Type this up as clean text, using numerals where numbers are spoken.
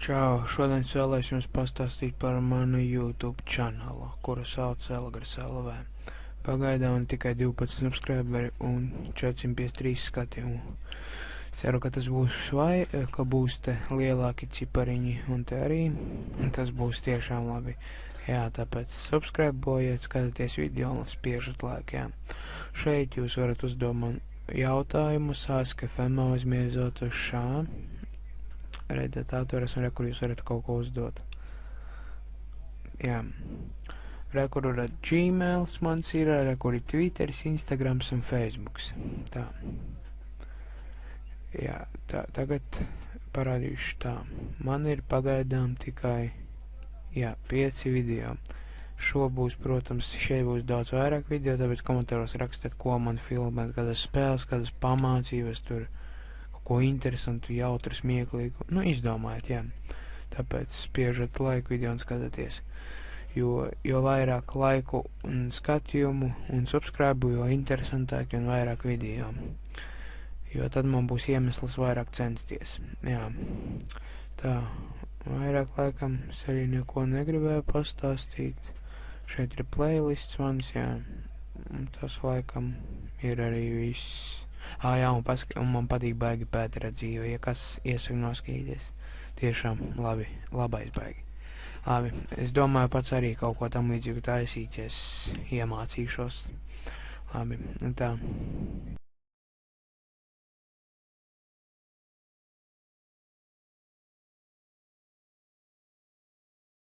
Čau, šodien es vēlēs jums pastāstīt par manu YouTube čanalu, kuru sauc Elgars LV. Pagaidām tikai 12 subscriberi un 453 skatījumi. Ceru, ka tas būs ka būs te lielāki cipariņi, un te arī tas būs tiešām labi. Jā, tāpēc subscribojiet, skatieties video un spiežat laiku, jā. Šeit jūs varat uzdomāt jautājumus, AskFM aizmiezot uz šā. Redziet, atveras un kur jūs varat kaut ko uzdot. Jā. Kur ir Gmails mans ir, kur ir Twitteris, Instagrams un Facebooks. Tā. Jā, tagad parādīšu tā. Man ir pagaidām tikai, 5 video. Šo būs, protams, šeit būs daudz vairāk video, tāpēc komentāros rakstiet, ko man filmēt, kādas spēles, kādas pamācības tur. Ko interesantu, jautru, smieklīgu, izdomājiet, jā. Tāpēc spiežat laiku video un skatieties. Jo vairāk laiku un skatījumu un subscribe, jo interesantāki un vairāk video. Jo tad man būs iemesls vairāk censties, jā. Tā, vairāk laikam es arī neko negribēju pastāstīt. Šeit ir playlists mans, jā. Un tas laikam ir arī viss. Jā, un man patīk baigi Pētera dzīve, ja kas iesaka noskatīties. Tiešām labais baigi. Labi, es domāju pats arī kaut ko tam līdzīgu taisīt, ja es iemācīšos. Labi, tā.